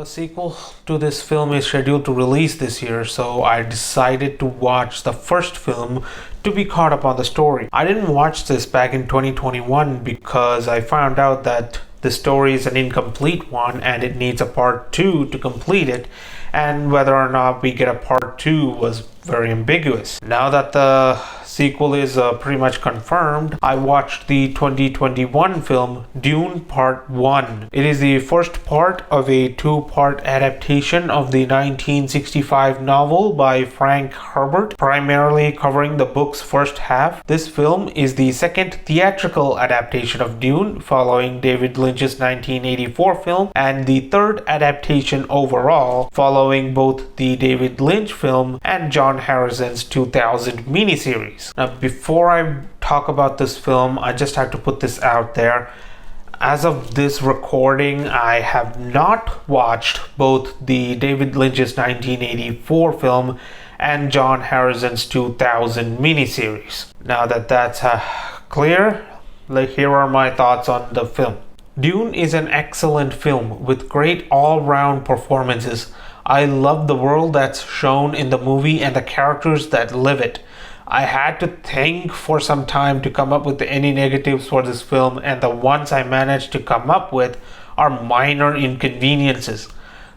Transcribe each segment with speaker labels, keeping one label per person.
Speaker 1: The sequel to this film is scheduled to release this year, so I decided to watch the first film to be caught up on the story. I didn't watch this back in 2021 because I found out that the story is an incomplete one and it needs a part 2 to complete it, and whether or not we get a part 2 was very ambiguous. Now that the sequel is pretty much confirmed, I watched the 2021 film Dune Part 1. It is the first part of a 2-part adaptation of the 1965 novel by Frank Herbert, primarily covering the book's first half. This film is the second theatrical adaptation of Dune, following David Lynch's 1984 film, and the third adaptation overall, following both the David Lynch film and John Harrison's 2000 miniseries. Now, before I talk about this film, I just have to put this out there. As of this recording, I have not watched both the David Lynch's 1984 film and John Harrison's 2000 miniseries. Now that that's clear, here are my thoughts on the film. Dune is an excellent film with great all-round performances. I love the world that's shown in the movie and the characters that live it. I had to think for some time to come up with any negatives for this film, and the ones I managed to come up with are minor inconveniences.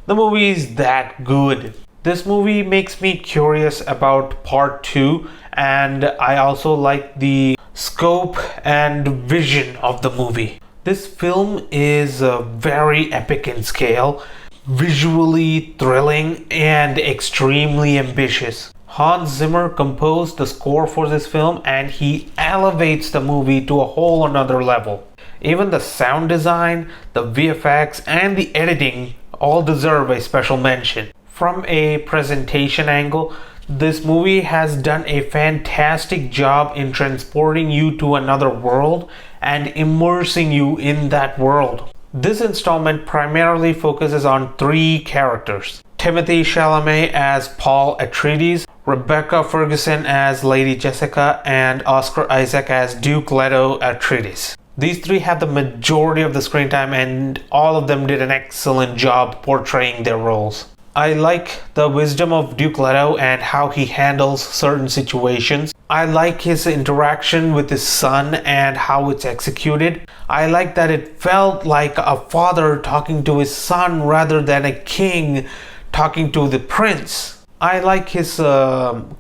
Speaker 1: The movie is that good. This movie makes me curious about part 2, and I also like the scope and vision of the movie. This film is very epic in scale, visually thrilling, and extremely ambitious. Hans Zimmer composed the score for this film, and he elevates the movie to a whole another level. Even the sound design, the VFX, and the editing all deserve a special mention. From a presentation angle, this movie has done a fantastic job in transporting you to another world and immersing you in that world. This installment primarily focuses on 3 characters: Timothée Chalamet as Paul Atreides, Rebecca Ferguson as Lady Jessica, and Oscar Isaac as Duke Leto Atreides. These 3 have the majority of the screen time, and all of them did an excellent job portraying their roles. I like the wisdom of Duke Leto and how he handles certain situations. I like his interaction with his son and how it's executed. I like that it felt like a father talking to his son rather than a king talking to the prince. I like his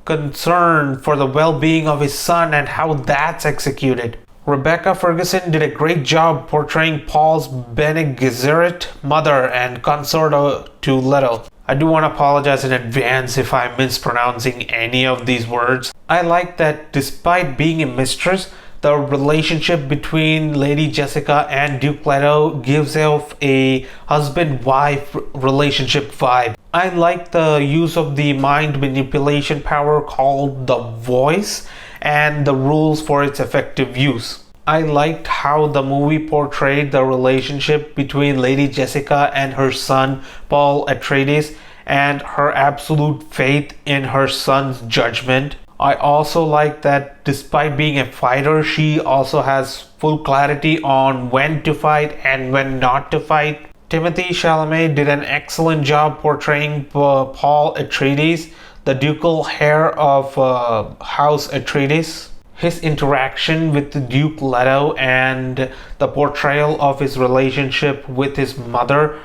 Speaker 1: concern for the well-being of his son and how that's executed. Rebecca Ferguson did a great job portraying Paul's Bene Gesserit mother and consort to Leto. I do want to apologize in advance if I'm mispronouncing any of these words. I like that despite being a mistress, the relationship between Lady Jessica and Duke Leto gives off a husband-wife relationship vibe. I like the use of the mind manipulation power called the Voice and the rules for its effective use. I liked how the movie portrayed the relationship between Lady Jessica and her son Paul Atreides and her absolute faith in her son's judgment. I also like that despite being a fighter, she also has full clarity on when to fight and when not to fight. Timothée Chalamet did an excellent job portraying Paul Atreides, the ducal heir of House Atreides. His interaction with the Duke Leto and the portrayal of his relationship with his mother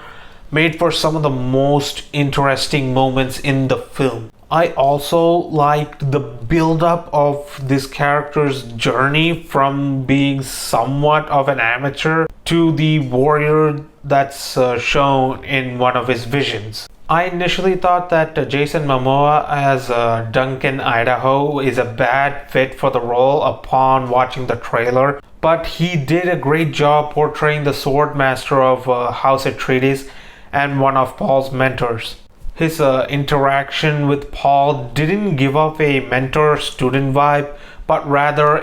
Speaker 1: made for some of the most interesting moments in the film. I also liked the build-up of this character's journey from being somewhat of an amateur to the warrior that's shown in one of his visions. I initially thought that Jason Momoa as Duncan Idaho is a bad fit for the role upon watching the trailer, but he did a great job portraying the sword master of House Atreides and one of Paul's mentors. His interaction with Paul didn't give off a mentor-student vibe, but rather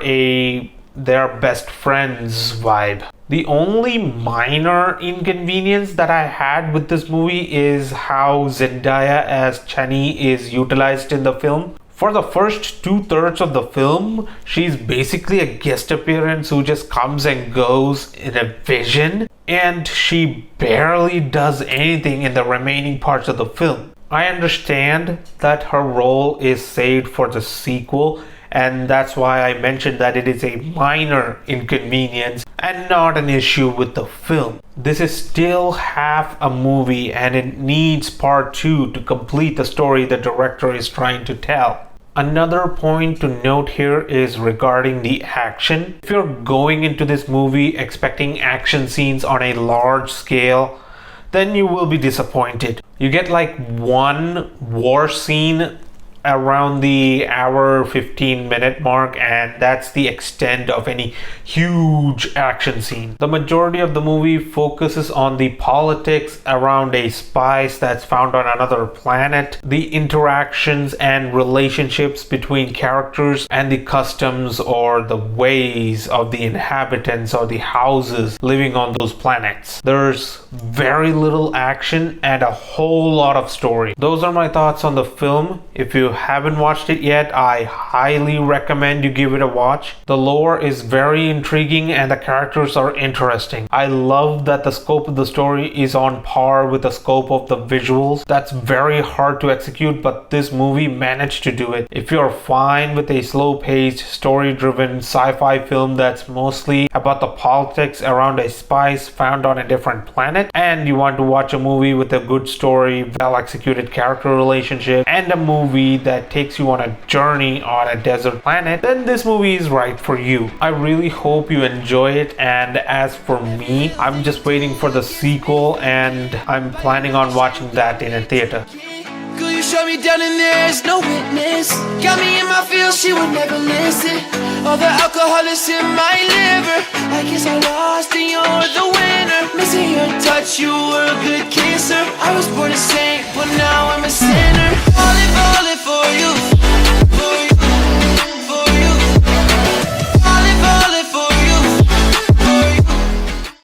Speaker 1: their best friends vibe. The only minor inconvenience that I had with this movie is how Zendaya as Chen is utilized in the film. For the first 2/3 of the film, she's basically a guest appearance who just comes and goes in a vision. and she barely does anything in the remaining parts of the film. I understand that her role is saved for the sequel, and that's why I mentioned that it is a minor inconvenience and not an issue with the film. This is still half a movie and it needs part 2 to complete the story the director is trying to tell. Another point to note here is regarding the action. If you're going into this movie expecting action scenes on a large scale, then you will be disappointed. You get like one war scene around the hour 15-minute mark, and that's the extent of any huge action scene. The majority of the movie focuses on the politics around a spice that's found on another planet, the interactions and relationships between characters, and the customs or the ways of the inhabitants or the houses living on those planets. There's very little action and a whole lot of story. Those are my thoughts on the film. If you haven't watched it yet, I highly recommend you give it a watch. The lore is very intriguing and the characters are interesting. I love that the scope of the story is on par with the scope of the visuals. That's very hard to execute, but this movie managed to do it. If you're fine with a slow-paced, story-driven sci-fi film that's mostly about the politics around a spice found on a different planet, and you want to watch a movie with a good story, well-executed character relationship, and a movie that takes you on a journey on a desert planet, then this movie is right for you. I really hope you enjoy it, and as for me, I'm just waiting for the sequel and I'm planning on watching that in a theater.
Speaker 2: Girl, you shut me down and there's no witness. Got me in my feels, she would never listen. All the alcohol is in my liver. I guess I lost and you're the winner. Missing your touch, you were a good kisser. I was born a saint, but now I'm a sinner.